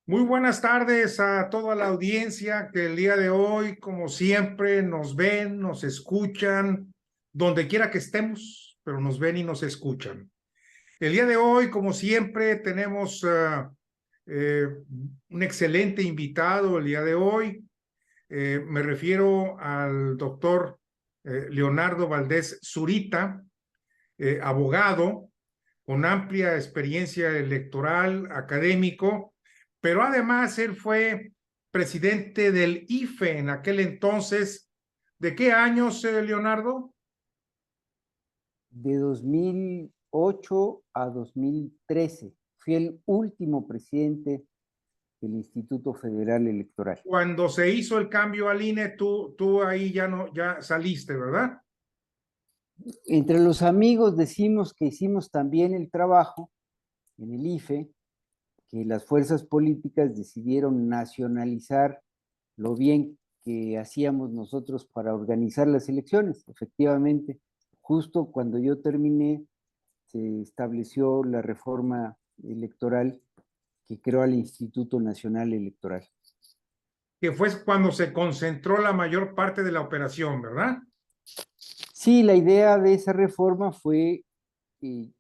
Muy buenas tardes a toda la audiencia que el día de hoy, como siempre, nos ven, nos escuchan, donde quiera que estemos, pero nos ven y nos escuchan. El día de hoy, como siempre, tenemos eh, un excelente invitado el día de hoy. Me refiero al doctor Leonardo Valdés Zurita, abogado con amplia experiencia electoral, académico, pero además él fue presidente del IFE en aquel entonces. ¿De qué años, Leonardo? De 2008 a 2013. Fui el último presidente del Instituto Federal Electoral. Cuando se hizo el cambio al INE, tú ahí ya no, ya saliste, ¿verdad? Entre los amigos decimos que hicimos también el trabajo en el IFE, que las fuerzas políticas decidieron nacionalizar lo bien que hacíamos nosotros para organizar las elecciones. Efectivamente, justo cuando yo terminé, se estableció la reforma electoral que creó al Instituto Nacional Electoral. Que fue cuando se concentró la mayor parte de la operación, ¿verdad? Sí, la idea de esa reforma fue eh,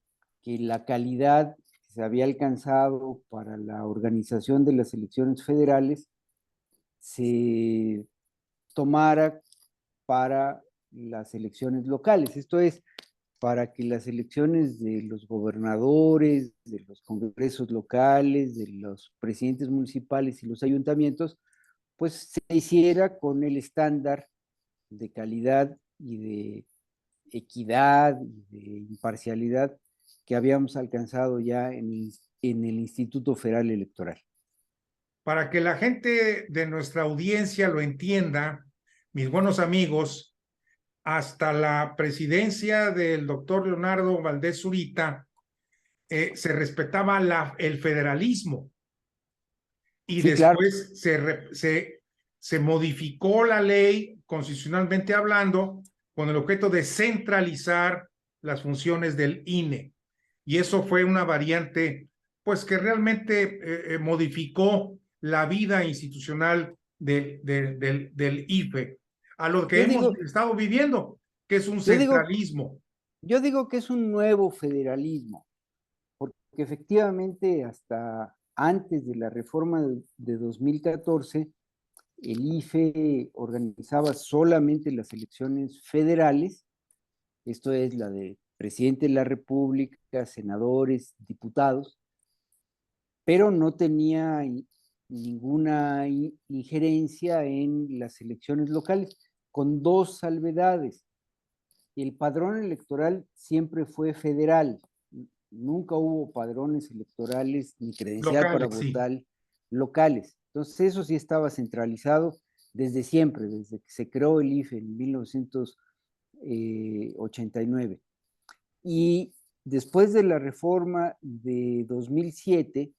que la calidad que se había alcanzado para la organización de las elecciones federales se tomara para las elecciones locales. Esto es, para que las elecciones de los gobernadores, de los congresos locales, de los presidentes municipales y los ayuntamientos, pues se hiciera con el estándar de calidad y de equidad y de imparcialidad que habíamos alcanzado ya en el Instituto Federal Electoral. Para que la gente de nuestra audiencia lo entienda, mis buenos amigos, hasta la presidencia del doctor Leonardo Valdés Zurita, se respetaba el federalismo y Sí, claro. después se modificó la ley constitucionalmente hablando con el objeto de centralizar las funciones del INE. Y eso fue una variante, pues que realmente modificó la vida institucional del IFE, a lo que Yo hemos digo, estado viviendo, que es un yo digo, centralismo. yo digo que es un nuevo federalismo, porque efectivamente hasta antes de la reforma de 2014, el IFE organizaba solamente las elecciones federales, esto es la de presidente de la República, senadores, diputados, pero no tenía ninguna injerencia en las elecciones locales, con dos salvedades. El padrón electoral siempre fue federal, nunca hubo padrones electorales ni credencial para Locales, sí. votar locales. Entonces eso sí estaba centralizado desde siempre, desde que se creó el IFE en 1989. Y después de la reforma de 2007,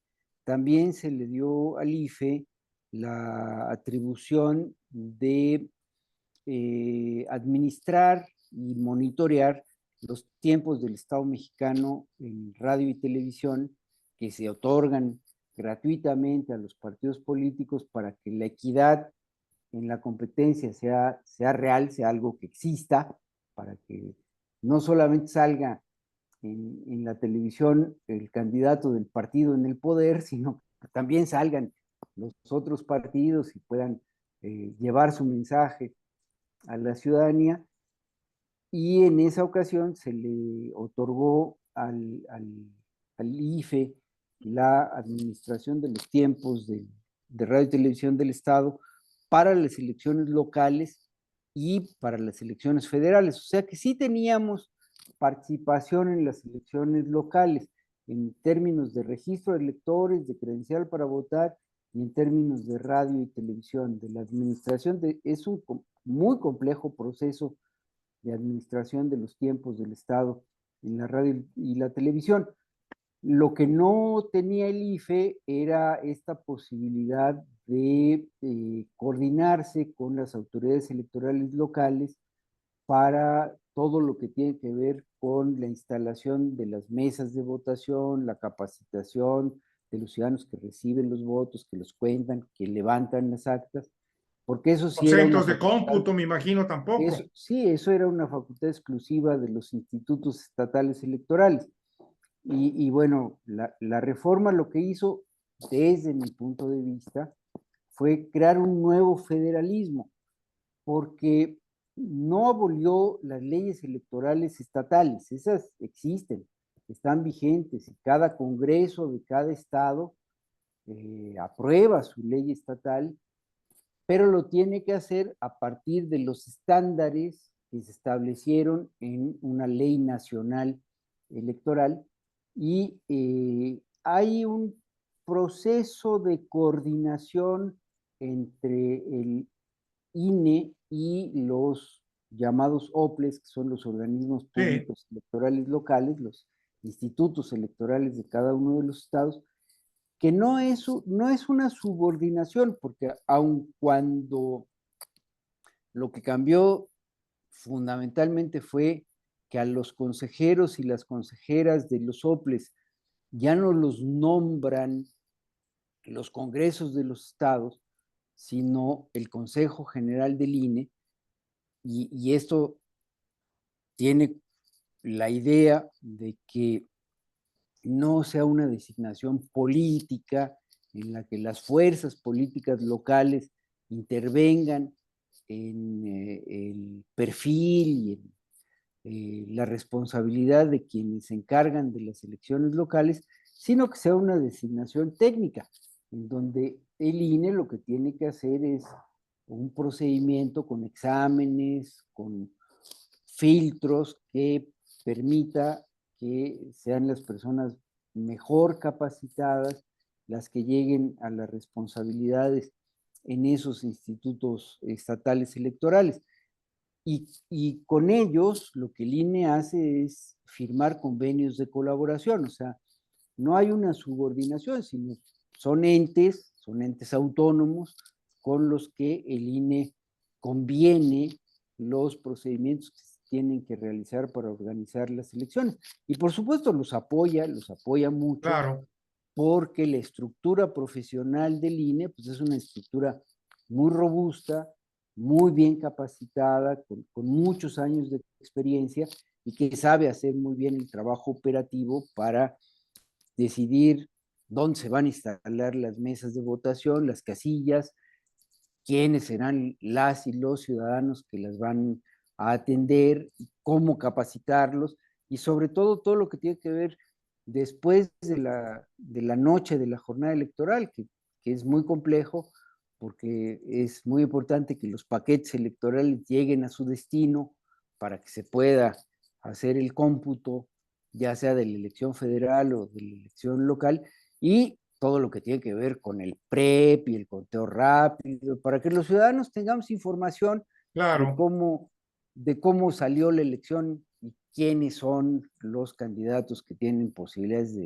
también se le dio al IFE la atribución de administrar y monitorear los tiempos del Estado mexicano en radio y televisión que se otorgan gratuitamente a los partidos políticos para que la equidad en la competencia sea real, sea algo que exista, para que no solamente salga en la televisión el candidato del partido en el poder, sino que también salgan los otros partidos y puedan llevar su mensaje a la ciudadanía. Y en esa ocasión se le otorgó al IFE la administración de los tiempos de radio y televisión del Estado para las elecciones locales y para las elecciones federales. O sea que sí teníamos participación en las elecciones locales, en términos de registro de electores, de credencial para votar y en términos de radio y televisión, de la administración. Es un muy complejo proceso de administración de los tiempos del Estado en la radio y la televisión. Lo que no tenía el IFE era esta posibilidad de coordinarse con las autoridades electorales locales para todo lo que tiene que ver con la instalación de las mesas de votación, la capacitación de los ciudadanos que reciben los votos, que los cuentan, que levantan las actas, porque eso sí Los era una centros de facultad. cómputo, me imagino, Eso, tampoco. sí, eso era una facultad exclusiva de los institutos estatales electorales. Y bueno, la reforma lo que hizo, desde mi punto de vista, fue crear un nuevo federalismo, porque no abolió las leyes electorales estatales, esas existen, están vigentes, y cada congreso de cada estado aprueba su ley estatal, pero lo tiene que hacer a partir de los estándares que se establecieron en una ley nacional electoral, y hay un proceso de coordinación entre el INE y los llamados OPLES, que son los organismos Sí, públicos electorales locales, los institutos electorales de cada uno de los estados, que no es una subordinación, porque aun cuando lo que cambió fundamentalmente fue que a los consejeros y las consejeras de los OPLES ya no los nombran los congresos de los estados, sino el Consejo General del INE, y esto tiene la idea de que no sea una designación política en la que las fuerzas políticas locales intervengan en el perfil y en la responsabilidad de quienes se encargan de las elecciones locales, sino que sea una designación técnica, en donde el INE lo que tiene que hacer es un procedimiento con exámenes, con filtros que permita que sean las personas mejor capacitadas las que lleguen a las responsabilidades en esos institutos estatales electorales. Y con ellos lo que el INE hace es firmar convenios de colaboración, o sea, no hay una subordinación, sino son entes autónomos con los que el INE conviene los procedimientos que se tienen que realizar para organizar las elecciones. Y por supuesto los apoya mucho, claro. porque la estructura profesional del INE pues es una estructura muy robusta, muy bien capacitada, con muchos años de experiencia, y que sabe hacer muy bien el trabajo operativo para decidir dónde se van a instalar las mesas de votación, las casillas, quiénes serán las y los ciudadanos que las van a atender, cómo capacitarlos, y sobre todo lo que tiene que ver después de la noche de la jornada electoral, que es muy complejo, porque es muy importante que los paquetes electorales lleguen a su destino para que se pueda hacer el cómputo, ya sea de la elección federal o de la elección local, y todo lo que tiene que ver con el PREP y el conteo rápido, para que los ciudadanos tengamos información de Claro, cómo, de cómo salió la elección y quiénes son los candidatos que tienen posibilidades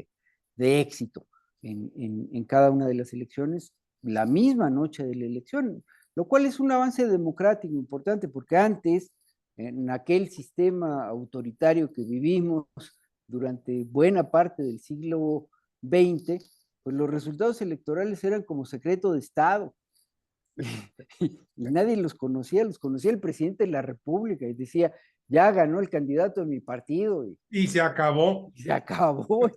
de éxito en cada una de las elecciones la misma noche de la elección, lo cual es un avance democrático importante, porque antes, en aquel sistema autoritario que vivimos durante buena parte del siglo XX, pues los resultados electorales eran como secreto de Estado. Y nadie los conocía el presidente de la República y decía, ya ganó el candidato de mi partido, y se acabó. y se acabó,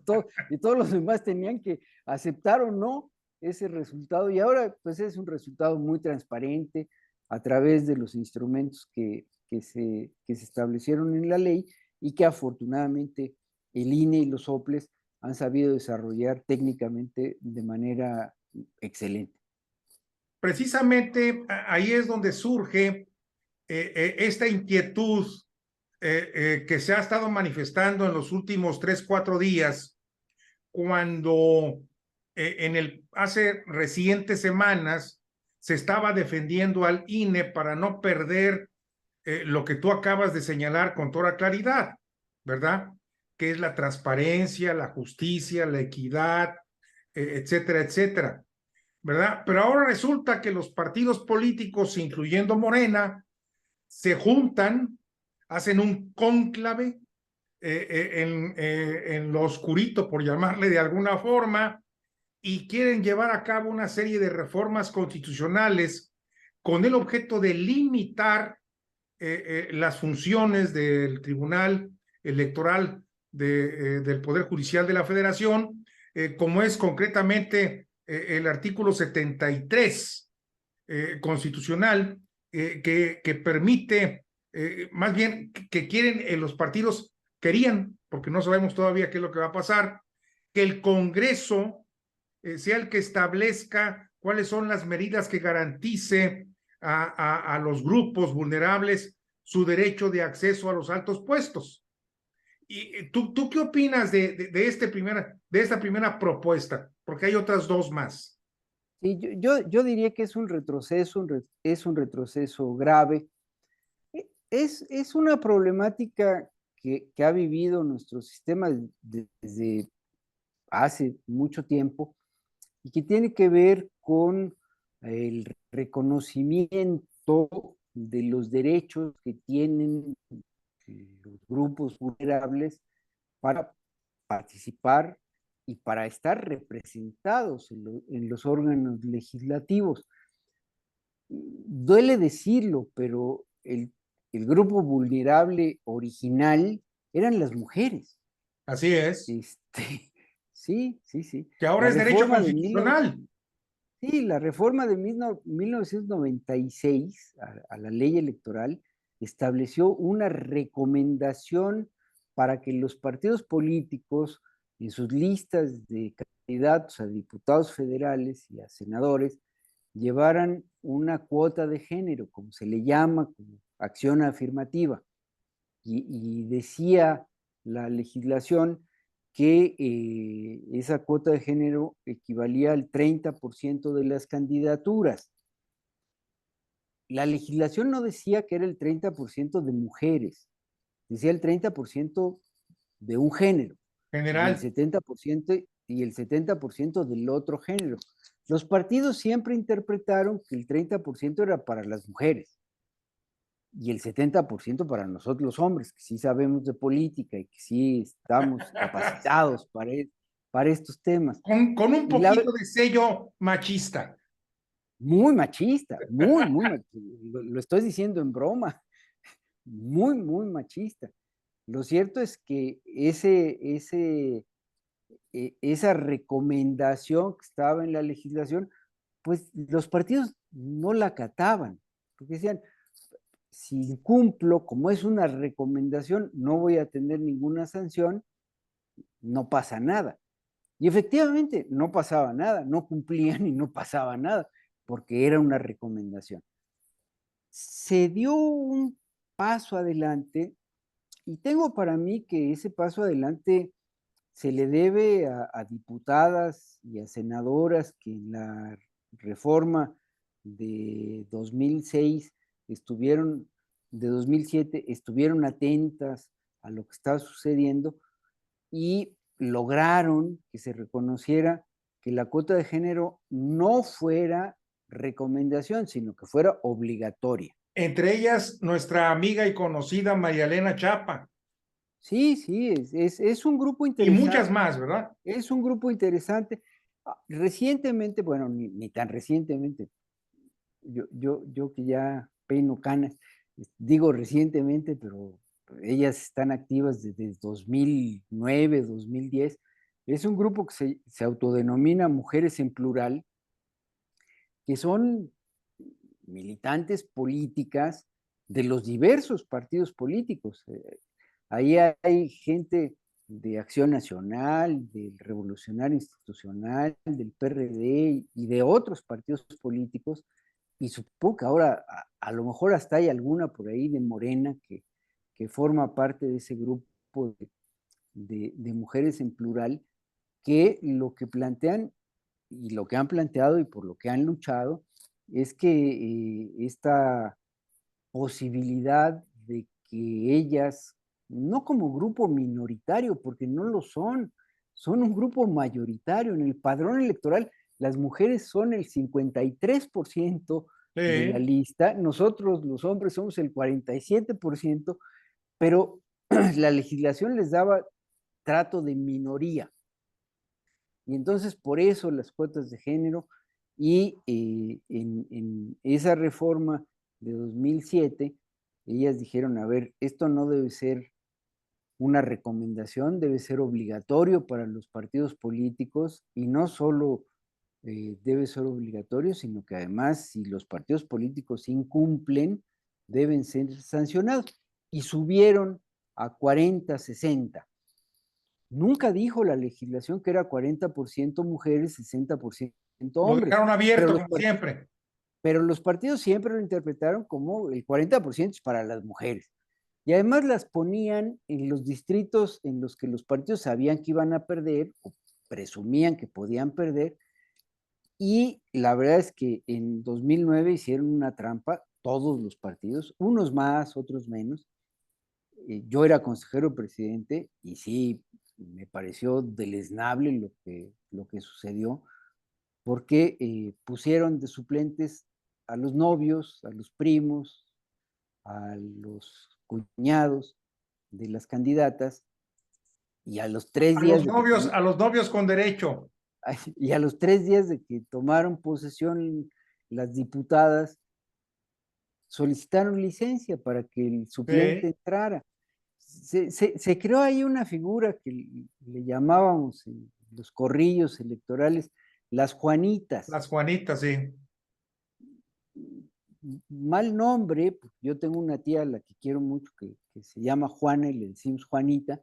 y todos los demás tenían que aceptar o no ese resultado, y ahora pues es un resultado muy transparente a través de los instrumentos que se establecieron en la ley, y que afortunadamente el INE y los OPLES han sabido desarrollar técnicamente de manera excelente. Precisamente ahí es donde surge esta inquietud que se ha estado manifestando en los últimos 3, 4 días, cuando hace recientes semanas se estaba defendiendo al INE para no perder lo que tú acabas de señalar con toda claridad, ¿verdad? Que es la transparencia, la justicia, la equidad, etcétera, etcétera, ¿verdad? Pero ahora resulta que los partidos políticos, incluyendo Morena, se juntan, hacen un cónclave en lo oscurito, por llamarle de alguna forma, y quieren llevar a cabo una serie de reformas constitucionales con el objeto de limitar las funciones del Tribunal Electoral del Poder Judicial de la Federación, como es concretamente el artículo 73 constitucional, que permite, más bien que quieren, los partidos querían, porque no sabemos todavía qué es lo que va a pasar, que el Congreso sea el que establezca cuáles son las medidas que garantice a los grupos vulnerables su derecho de acceso a los altos puestos. ¿Y tú qué opinas de esta primera propuesta? Porque hay otras dos más. Sí, yo diría que es un retroceso, es un retroceso grave. Es una problemática que ha vivido nuestro sistema desde hace mucho tiempo y que tiene que ver con el reconocimiento de los derechos que tienen los grupos vulnerables para participar y para estar representados en los órganos legislativos. Duele decirlo, pero el grupo vulnerable original eran las mujeres. Así es. Sí, sí, sí. Que ahora La es derecho reforma constitucional. sí, la reforma de 1996 a la ley electoral estableció una recomendación para que los partidos políticos en sus listas de candidatos a diputados federales y a senadores llevaran una cuota de género, como se le llama, como acción afirmativa. Y decía la legislación que esa cuota de género equivalía al 30% de las candidaturas. La legislación no decía que era el 30% de mujeres, decía el 30% de un género y el General. 70% y el 70% del otro género. Los partidos siempre interpretaron que el 30% era para las mujeres y el 70% para nosotros los hombres, que sí sabemos de política y que sí estamos capacitados para estos temas. Con un Y la, poquito de sello machista. muy machista, muy machista, lo estoy diciendo en broma, muy machista. Lo cierto es que esa recomendación que estaba en la legislación, pues los partidos no la acataban, porque decían, si incumplo, como es una recomendación, no voy a tener ninguna sanción, no pasa nada. Y efectivamente no pasaba nada, no cumplían y no pasaba nada, porque era una recomendación. Se dio un paso adelante y tengo para mí que ese paso adelante se le debe a diputadas y a senadoras que en la reforma de 2006 estuvieron, de 2007, estuvieron atentas a lo que estaba sucediendo y lograron que se reconociera que la cuota de género no fuera recomendación, sino que fuera obligatoria. Entre ellas, nuestra amiga y conocida María Elena Chapa. Sí, sí, es un grupo Y muchas interesante. más, ¿verdad? Es un grupo interesante. Recientemente, bueno, ni tan recientemente, yo que ya peino canas, digo recientemente, pero ellas están activas desde 2009, 2010. Es un grupo que se autodenomina Mujeres en Plural, que son militantes políticas de los diversos partidos políticos. Ahí hay gente de Acción Nacional, del Revolucionario Institucional, del PRD y de otros partidos políticos, y supongo que ahora a lo mejor hasta hay alguna por ahí de Morena que forma parte de ese grupo de mujeres en plural, que lo que plantean y lo que han planteado y por lo que han luchado es que esta posibilidad de que ellas, no como grupo minoritario, porque no lo son, son un grupo mayoritario. En el padrón electoral, las mujeres son el 53% de la Sí. lista, nosotros los hombres somos el 47%, pero la legislación les daba trato de minoría. Y entonces por eso las cuotas de género y en esa reforma de 2007, ellas dijeron, a ver, esto no debe ser una recomendación, debe ser obligatorio para los partidos políticos y no solo debe ser obligatorio, sino que además si los partidos políticos incumplen, deben ser sancionados. Y subieron a 40, 60. Nunca dijo la legislación que era 40% mujeres, 60% Lo hombres, dejaron abierto como siempre. pero los partidos siempre lo interpretaron como el 40% es para las mujeres. Y además las ponían en los distritos en los que los partidos sabían que iban a perder o presumían que podían perder. Y la verdad es que en 2009 hicieron una trampa todos los partidos, unos más, otros menos. Yo era consejero presidente y sí, me pareció deleznable lo que sucedió, porque pusieron de suplentes a los novios, a los primos, a los cuñados de las candidatas, y a los 3 días de que A los novios con derecho. y a los 3 días de que tomaron posesión las diputadas, solicitaron licencia para que el suplente entrara. Se creó ahí una figura que le llamábamos en los corrillos electorales las Juanitas. Las Juanitas, sí. Mal nombre, porque yo tengo una tía a la que quiero mucho que se llama Juana y le decimos Juanita,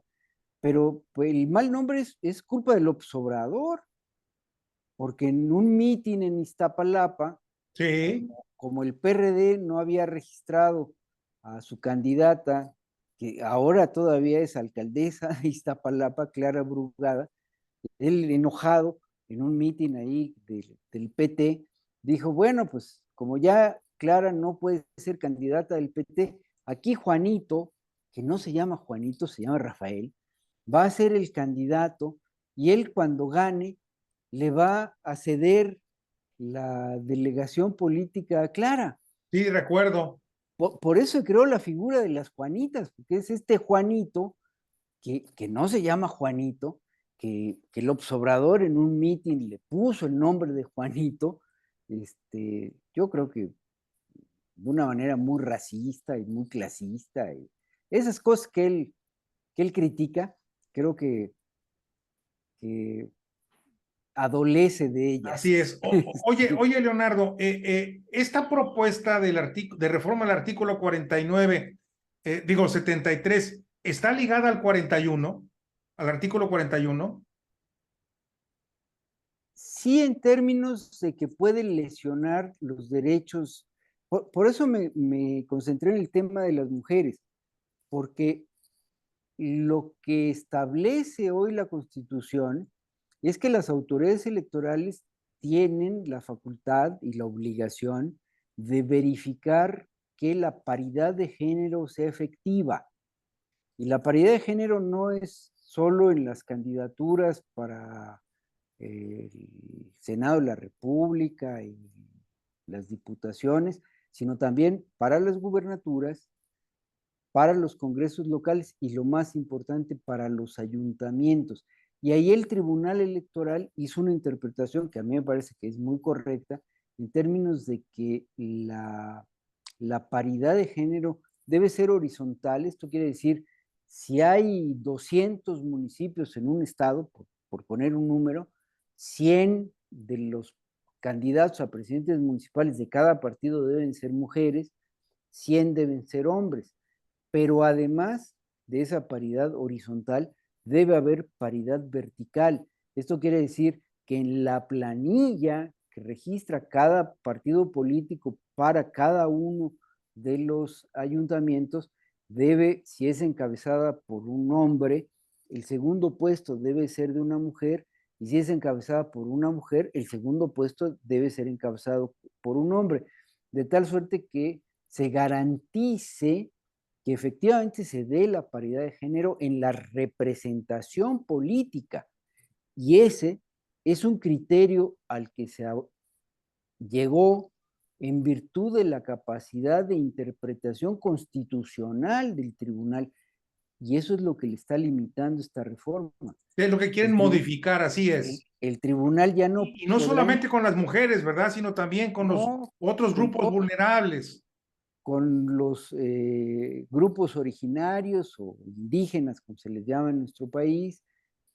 pero pues, el mal nombre es culpa del López Obrador, porque en un mitin en Iztapalapa, sí, como el PRD no había registrado a su candidata, que ahora todavía es alcaldesa de Iztapalapa, Clara Brugada, él enojado en un mitin ahí del PT, dijo, bueno, pues como ya Clara no puede ser candidata del PT, aquí Juanito, que no se llama Juanito, se llama Rafael, va a ser el candidato y él cuando gane le va a ceder la delegación política a Clara. sí, recuerdo. Por eso se creó la figura de las Juanitas, porque es este Juanito que no se llama Juanito, que López Obrador en un mitin le puso el nombre de Juanito, yo creo que de una manera muy racista y muy clasista. Y esas cosas que él critica, creo que adolece de Así ellas. es. Oye, Leonardo, esta propuesta de reforma del artículo 49, 73, ¿está ligada al 41, al artículo 41? Sí, en términos de que puede lesionar los derechos. Por eso me concentré en el tema de las mujeres, porque lo que establece hoy la Constitución es que las autoridades electorales tienen la facultad y la obligación de verificar que la paridad de género sea efectiva. Y la paridad de género no es solo en las candidaturas para el Senado de la República y las diputaciones, sino también para las gubernaturas, para los congresos locales y lo más importante, para los ayuntamientos. Y ahí el Tribunal Electoral hizo una interpretación que a mí me parece que es muy correcta en términos de que la paridad de género debe ser horizontal. Esto quiere decir, si hay 200 municipios en un estado, por poner un número, 100 de los candidatos a presidentes municipales de cada partido deben ser mujeres, 100 deben ser hombres, pero además de esa paridad horizontal, debe haber paridad vertical. Esto quiere decir que en la planilla que registra cada partido político para cada uno de los ayuntamientos, debe, si es encabezada por un hombre, el segundo puesto debe ser de una mujer, y si es encabezada por una mujer, el segundo puesto debe ser encabezado por un hombre, de tal suerte que se garantice que efectivamente se dé la paridad de género en la representación política. Y ese es un criterio al que se llegó en virtud de la capacidad de interpretación constitucional del tribunal. Y eso es lo que le está limitando esta reforma. Es lo que quieren modificar, así es. el tribunal ya no Y no podrá, solamente con las mujeres, ¿verdad? Sino también con los no, otros con grupos todo, vulnerables. con los grupos originarios o indígenas, como se les llama en nuestro país,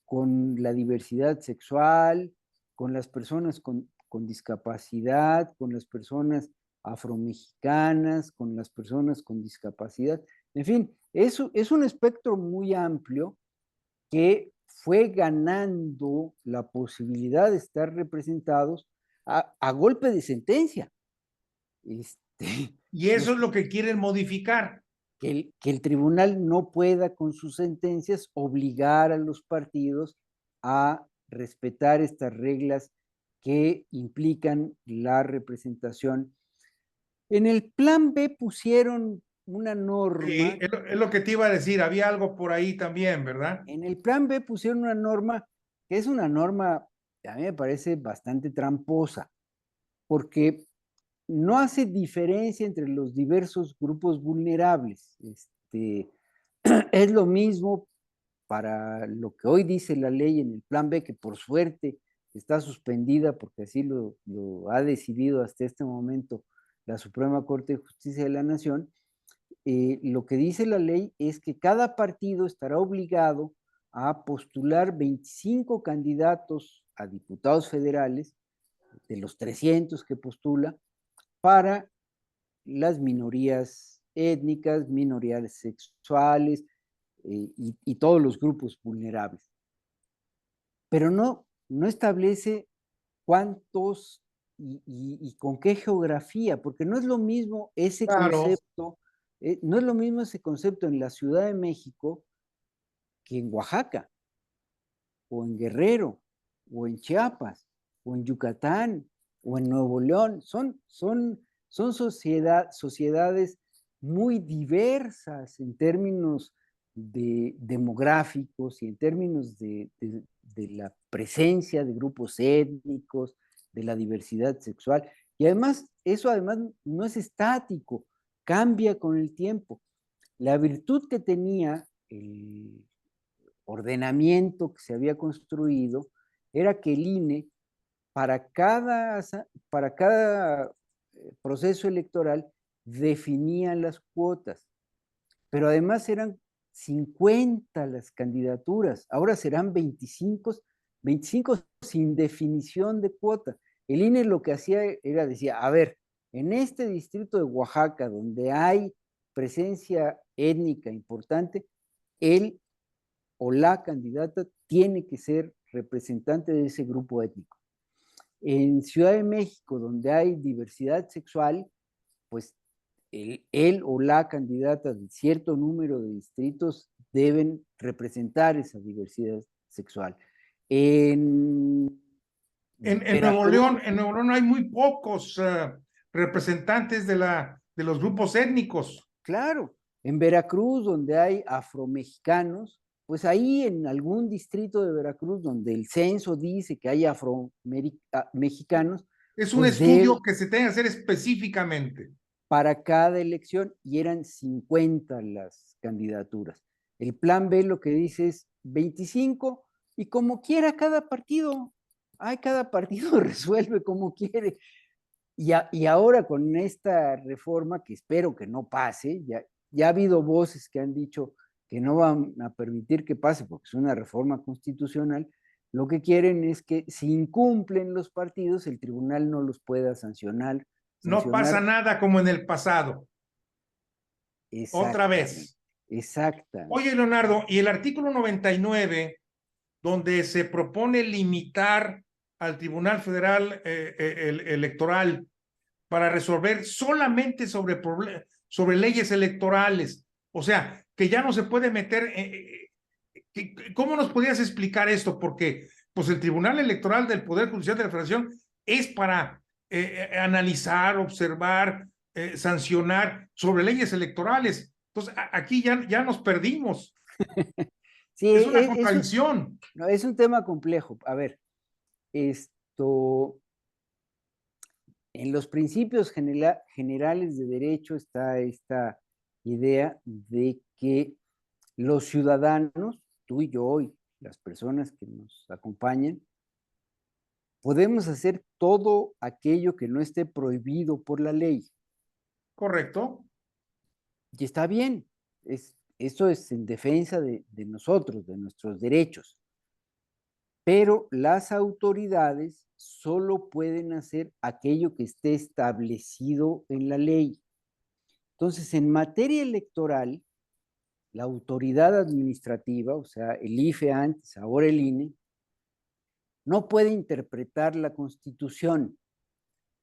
con la diversidad sexual, con las personas con discapacidad, con las personas afromexicanas, con las personas con discapacidad. En fin, es un espectro muy amplio que fue ganando la posibilidad de estar representados a golpe de sentencia. Y eso Los, es lo que quieren modificar. que el tribunal no pueda con sus sentencias obligar a los partidos a respetar estas reglas que implican la representación. En el plan B pusieron una norma, Es lo que te iba a decir, había algo por ahí también, ¿verdad? en el plan B pusieron una norma que es una norma que a mí me parece bastante tramposa, porque no hace diferencia entre los diversos grupos vulnerables. Es lo mismo para lo que hoy dice la ley en el plan B, que por suerte está suspendida porque así lo ha decidido hasta este momento la Suprema Corte de Justicia de la Nación. Lo que dice la ley es que cada partido estará obligado a postular 25 candidatos a diputados federales, de los 300 que postula, para las minorías étnicas, minorías sexuales y todos los grupos vulnerables. Pero no establece cuántos y con qué geografía, porque no es lo mismo ese Claro, concepto, no es lo mismo ese concepto en la Ciudad de México que en Oaxaca, o en Guerrero, o en Chiapas, o en Yucatán, o en Nuevo León. Son sociedades muy diversas en términos demográficos y en términos de la presencia de grupos étnicos, de la diversidad sexual. Y además, eso además no es estático, cambia con el tiempo. La virtud que tenía el ordenamiento que se había construido era que el INE, para cada, para cada proceso electoral, definía las cuotas, pero además eran 50 las candidaturas, ahora serán 25 sin definición de cuota. El INE lo que hacía era, decía, a ver, en este distrito de Oaxaca, donde hay presencia étnica importante, él o la candidata tiene que ser representante de ese grupo étnico. En Ciudad de México, donde hay diversidad sexual, pues él o la candidata de cierto número de distritos deben representar esa diversidad sexual. En Veracruz, En Nuevo León hay muy pocos representantes de los grupos étnicos. claro, en Veracruz, donde hay afromexicanos, pues ahí en algún distrito de Veracruz donde el censo dice que hay afromexicanos, Es un pues estudio que se tiene que hacer específicamente. para cada elección y eran 50 las candidaturas. El plan B lo que dice es 25 y como quiera cada partido, cada partido resuelve como quiere. Y ahora con esta reforma, que espero que no pase, ya ha habido voces que han dicho que no van a permitir que pase porque es una reforma constitucional, lo que quieren es que si incumplen los partidos, el tribunal no los pueda No pasa sancionar. nada como en el pasado. Otra Exactamente, vez. exactamente. Oye, Leonardo, y el artículo 99, donde se propone limitar al Tribunal Federal Electoral para resolver solamente sobre leyes electorales. O sea, que ya no se puede meter. ¿Cómo nos podrías explicar esto? Porque pues el Tribunal Electoral del Poder Judicial de la Federación es para analizar, observar, sancionar sobre leyes electorales. Entonces, aquí ya nos perdimos. Sí, Es una contradicción. no, es un tema complejo. A ver, esto, en los principios generales de derecho está esta idea de que los ciudadanos, tú y yo y las personas que nos acompañan, podemos hacer todo aquello que no esté prohibido por la ley. Correcto. Y está bien, eso es en defensa de nosotros, de nuestros derechos. Pero las autoridades solo pueden hacer aquello que esté establecido en la ley. Entonces, en materia electoral, la autoridad administrativa, o sea, el IFE antes, ahora el INE, no puede interpretar la Constitución,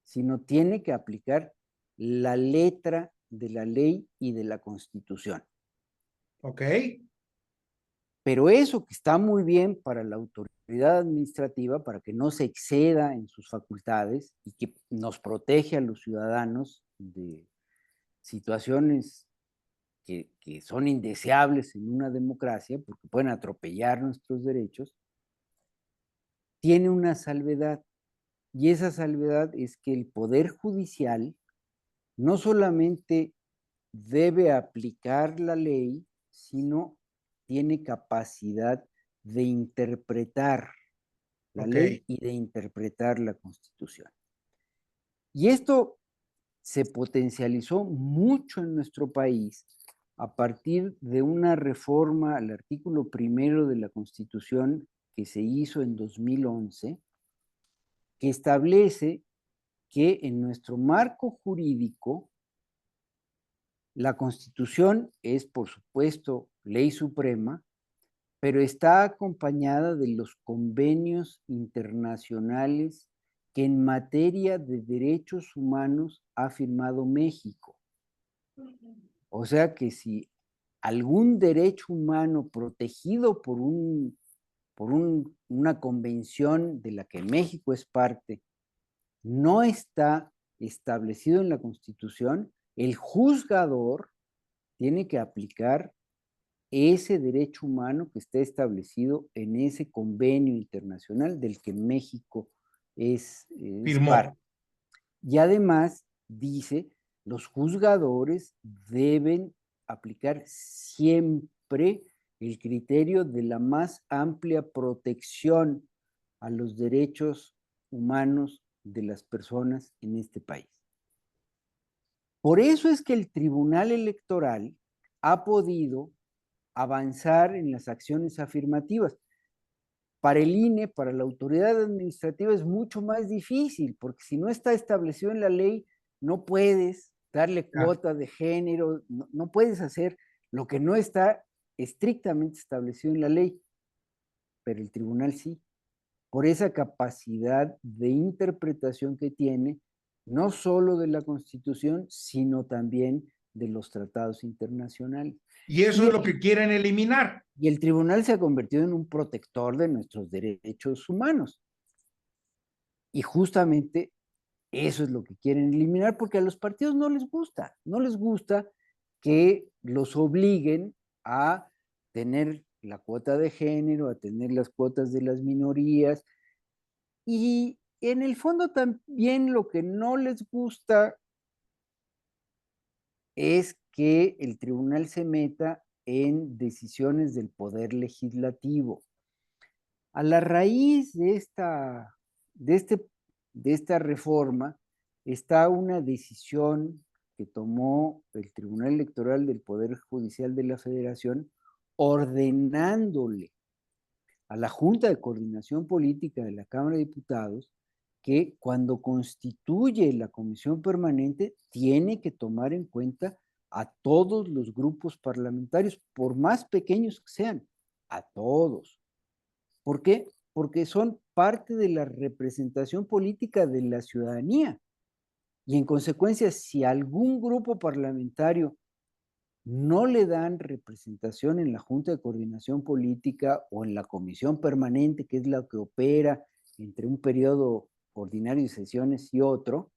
sino tiene que aplicar la letra de la ley y de la Constitución. Ok. Pero eso que está muy bien para la autoridad administrativa, para que no se exceda en sus facultades y que nos protege a los ciudadanos de situaciones que son indeseables en una democracia, porque pueden atropellar nuestros derechos, tiene una salvedad. Y esa salvedad es que el Poder Judicial no solamente debe aplicar la ley, sino tiene capacidad de interpretar la Ok. ley y de interpretar la Constitución. Y esto se potencializó mucho en nuestro país a partir de una reforma al artículo primero de la Constitución que se hizo en 2011, que establece que en nuestro marco jurídico la Constitución es, por supuesto, ley suprema, pero está acompañada de los convenios internacionales que en materia de derechos humanos ha firmado México. O sea que si algún derecho humano protegido por una convención de la que México es parte no está establecido en la Constitución, el juzgador tiene que aplicar ese derecho humano que está establecido en ese convenio internacional del que México es parte. Firmó. Y además dice, los juzgadores deben aplicar siempre el criterio de la más amplia protección a los derechos humanos de las personas en este país. Por eso es que el Tribunal Electoral ha podido avanzar en las acciones afirmativas. Para el INE, para la autoridad administrativa es mucho más difícil, porque si no está establecido en la ley, no puedes darle cuota de género, no puedes hacer lo que no está estrictamente establecido en la ley, pero el tribunal sí, por esa capacidad de interpretación que tiene, no solo de la Constitución, sino también de los tratados internacionales. Y eso Y es lo que quieren eliminar. Y el tribunal se ha convertido en un protector de nuestros derechos humanos. Y justamente eso es lo que quieren eliminar porque a los partidos no les gusta que los obliguen a tener la cuota de género, a tener las cuotas de las minorías. Y en el fondo también lo que no les gusta es que el tribunal se meta en decisiones del poder legislativo. A la raíz de, este, de esta reforma está una decisión que tomó el Tribunal Electoral del Poder Judicial de la Federación ordenándole a la Junta de Coordinación Política de la Cámara de Diputados que cuando constituye la comisión permanente tiene que tomar en cuenta a todos los grupos parlamentarios, por más pequeños que sean, a todos. ¿Por qué? Porque son parte de la representación política de la ciudadanía. Y en consecuencia, si algún grupo parlamentario no le dan representación en la Junta de Coordinación Política o en la comisión permanente, que es la que opera entre un periodo ordinario de sesiones y otro,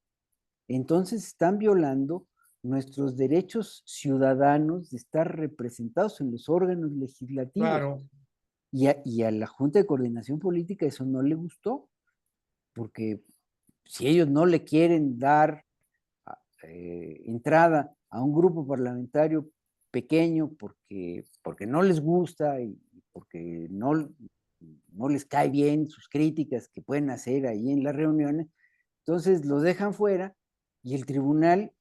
entonces están violando nuestros derechos ciudadanos de estar representados en los órganos legislativos. Claro. Y a la Junta de Coordinación Política eso no le gustó, porque si ellos no le quieren dar entrada a un grupo parlamentario pequeño porque no les gusta y porque no les cae bien sus críticas que pueden hacer ahí en las reuniones, entonces los dejan fuera y el tribunal,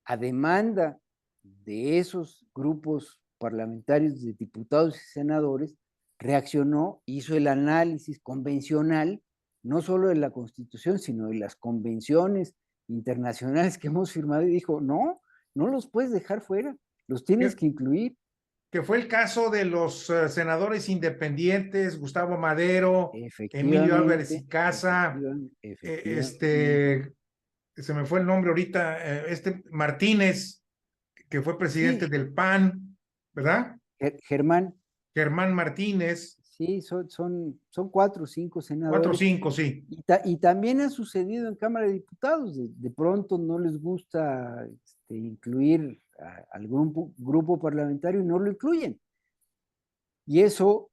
a demanda de esos grupos parlamentarios de diputados y senadores, reaccionó, hizo el análisis convencional, no solo de la Constitución, sino de las convenciones internacionales que hemos firmado y dijo, no, no los puedes dejar fuera, los tienes que incluir. Que fue el caso de los senadores independientes, Gustavo Madero, Emilio Álvarez y Casa, Efectivamente. se me fue el nombre ahorita, Martínez, que fue presidente Sí, del PAN, ¿verdad? Germán. Germán Martínez. Sí, son 4 o 5 4 o senadores. 5, sí. Y también ha sucedido en Cámara de Diputados. De pronto no les gusta incluir a algún grupo parlamentario y no lo incluyen. Y eso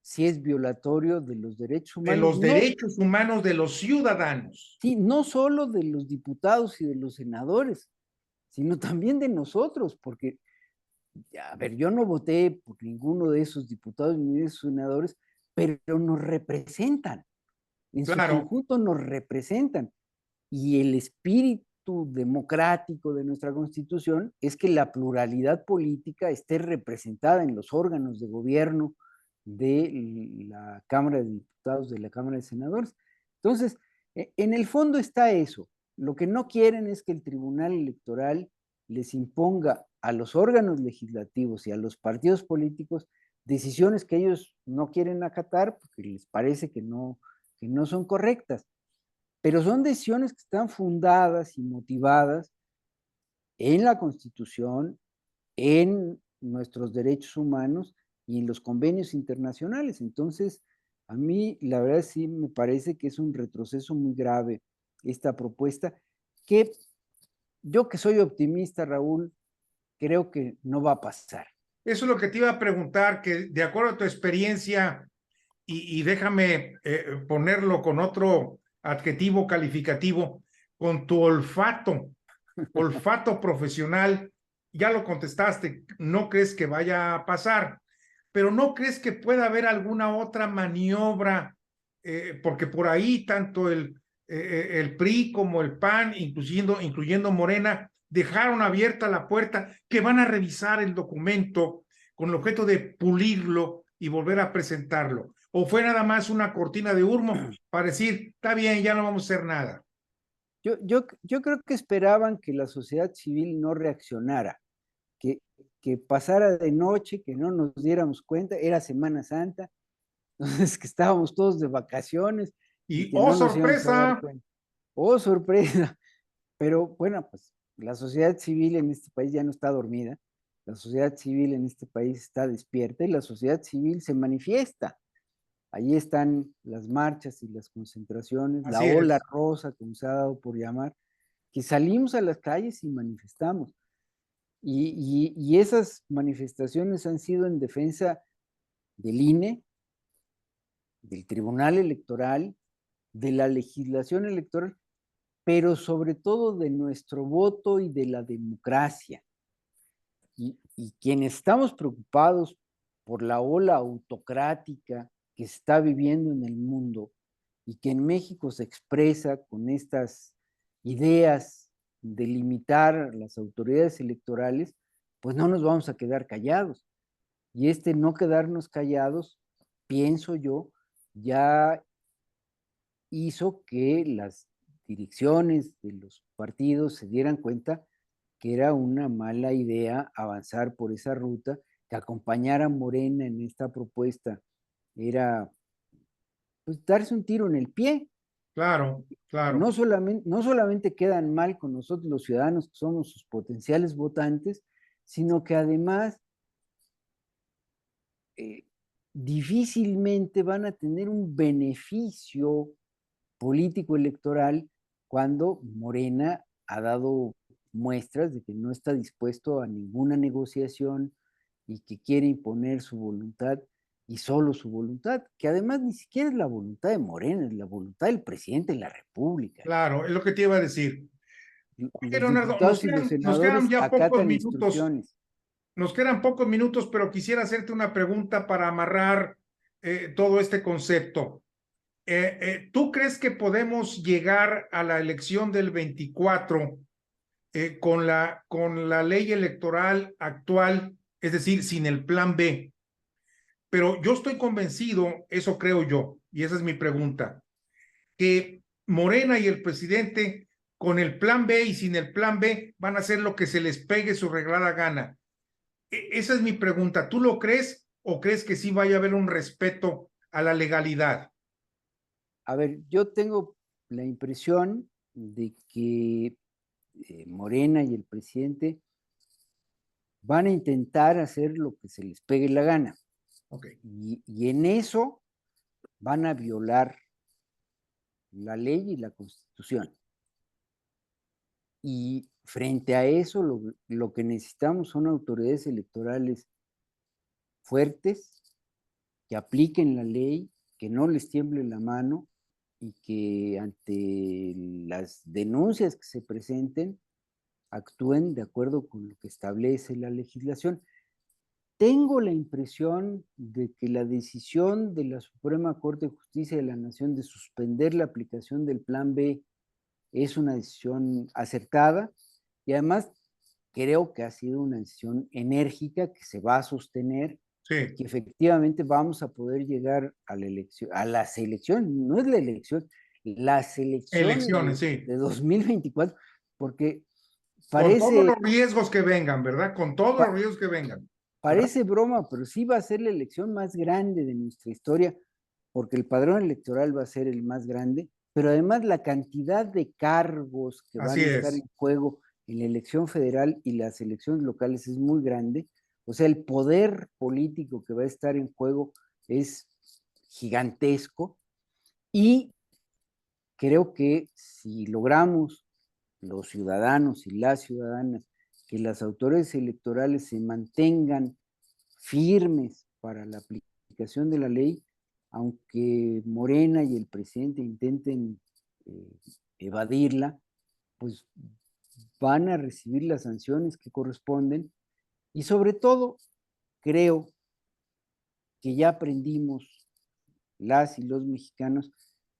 sí es violatorio de los derechos De humanos. los derechos humanos de los ciudadanos. Sí, no solo de los diputados y de los senadores, sino también de nosotros, porque, a ver, yo no voté por ninguno de esos diputados ni de esos senadores, pero nos representan. En su Claro. conjunto nos representan. Y el espíritu democrático de nuestra Constitución es que la pluralidad política esté representada en los órganos de gobierno de la Cámara de Diputados, de la Cámara de Senadores. Entonces, en el fondo está eso. Lo que no quieren es que el Tribunal Electoral les imponga a los órganos legislativos y a los partidos políticos decisiones que ellos no quieren acatar porque les parece que no son correctas. Pero son decisiones que están fundadas y motivadas en la Constitución, en nuestros derechos humanos y en los convenios internacionales. Entonces, a mí la verdad sí me parece que es un retroceso muy grave esta propuesta, que yo que soy optimista, Raúl, creo que no va a pasar. Eso es lo que te iba a preguntar, que de acuerdo a tu experiencia, y déjame ponerlo con otro adjetivo calificativo, con tu olfato profesional, ya lo contestaste, no crees que vaya a pasar, pero no crees que pueda haber alguna otra maniobra, porque por ahí tanto el PRI como el PAN, incluyendo Morena, dejaron abierta la puerta que van a revisar el documento con el objeto de pulirlo y volver a presentarlo. ¿O fue nada más una cortina de humo para decir, está bien, ya no vamos a hacer nada? Yo creo que esperaban que la sociedad civil no reaccionara, que pasara de noche, que no nos diéramos cuenta, era Semana Santa, entonces que estábamos todos de vacaciones y Y, que oh, no nos íbamos a dar sorpresa, cuenta. ¡Oh, sorpresa! Pero bueno, pues la sociedad civil en este país ya no está dormida, la sociedad civil en este país está despierta y la sociedad civil se manifiesta. Ahí están las marchas y las concentraciones, la así ola es. rosa, como se ha dado por llamar, que salimos a las calles y manifestamos. Y esas manifestaciones han sido en defensa del INE, del Tribunal Electoral, de la legislación electoral, pero sobre todo de nuestro voto y de la democracia. Y quienes estamos preocupados por la ola autocrática que se está viviendo en el mundo y que en México se expresa con estas ideas de limitar las autoridades electorales, pues no nos vamos a quedar callados. Y este no quedarnos callados, pienso yo, ya hizo que las direcciones de los partidos se dieran cuenta que era una mala idea avanzar por esa ruta, que acompañar a Morena en esta propuesta era pues darse un tiro en el pie. Claro, claro. No solamente quedan mal con nosotros los ciudadanos que somos sus potenciales votantes, sino que además difícilmente van a tener un beneficio político electoral cuando Morena ha dado muestras de que no está dispuesto a ninguna negociación y que quiere imponer su voluntad y solo su voluntad, que además ni siquiera es la voluntad de Morena, es la voluntad del presidente de la República. Claro, es lo que te iba a decir. Oye, Los Leonardo, diputados y los nos quedan senadores ya pocos acatan minutos. instrucciones. Nos quedan pocos minutos, pero quisiera hacerte una pregunta para amarrar todo este concepto. ¿Tú crees que podemos llegar a la elección del 24 con la ley electoral actual, es decir, sin el plan B? Pero yo estoy convencido, eso creo yo, y esa es mi pregunta, que Morena y el presidente con el plan B y sin el plan B van a hacer lo que se les pegue su reglada gana. Esa es mi pregunta. ¿Tú lo crees o crees que sí vaya a haber un respeto a la legalidad? A ver, yo tengo la impresión de que Morena y el presidente van a intentar hacer lo que se les pegue la gana. Okay. Y en eso van a violar la ley y la Constitución. Y frente a eso, lo que necesitamos son autoridades electorales fuertes, que apliquen la ley, que no les tiemble la mano y que ante las denuncias que se presenten actúen de acuerdo con lo que establece la legislación. Tengo la impresión de que la decisión de la Suprema Corte de Justicia de la Nación de suspender la aplicación del Plan B es una decisión acertada y además creo que ha sido una decisión enérgica que se va a sostener. Sí. Que efectivamente vamos a poder llegar a la elección, a las elecciones, no es la elección, las elecciones Sí. de 2024, porque con todos parece, los riesgos que vengan, ¿verdad? Con todos los riesgos que vengan. parece broma, pero sí va a ser la elección más grande de nuestra historia, porque el padrón electoral va a ser el más grande, pero además la cantidad de cargos que van Así a estar es. en juego en la elección federal y las elecciones locales es muy grande. O sea, el poder político que va a estar en juego es gigantesco y creo que si logramos los ciudadanos y las ciudadanas que las autoridades electorales se mantengan firmes para la aplicación de la ley, aunque Morena y el presidente intenten evadirla, pues van a recibir las sanciones que corresponden y sobre todo creo que ya aprendimos las y los mexicanos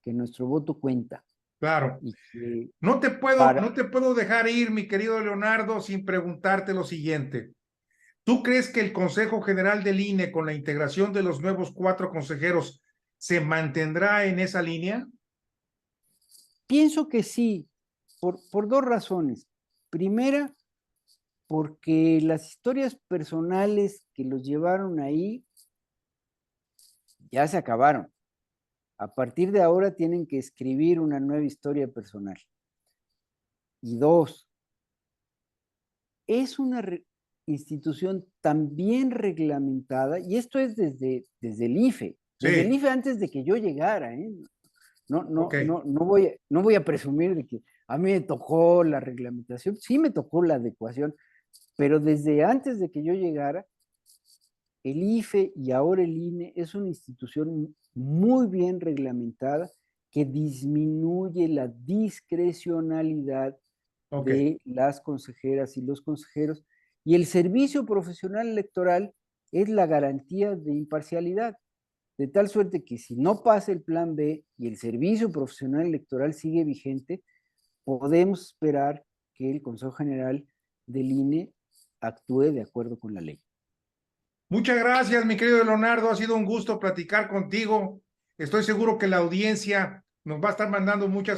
que nuestro voto cuenta. Claro. Y que no te puedo dejar ir, mi querido Leonardo, sin preguntarte lo siguiente. ¿Tú crees que el Consejo General del INE, con la integración de los nuevos 4 consejeros, se mantendrá en esa línea? Pienso que sí, por 2 razones. Primera, porque las historias personales que los llevaron ahí ya se acabaron. A partir de ahora tienen que escribir una nueva historia personal. Y 2, es una institución tan bien reglamentada, y esto es desde el IFE, desde el Sí. IFE antes de que yo llegara, ¿eh? Okay. No voy a presumir de que a mí me tocó la reglamentación, sí me tocó la adecuación, pero desde antes de que yo llegara, el IFE y ahora el INE es una institución muy bien reglamentada que disminuye la discrecionalidad Okay. de las consejeras y los consejeros, y el servicio profesional electoral es la garantía de imparcialidad, de tal suerte que si no pasa el plan B y el servicio profesional electoral sigue vigente, podemos esperar que el Consejo General del INE actúe de acuerdo con la ley. Muchas gracias, mi querido Leonardo. Ha sido un gusto platicar contigo. Estoy seguro que la audiencia nos va a estar mandando muchas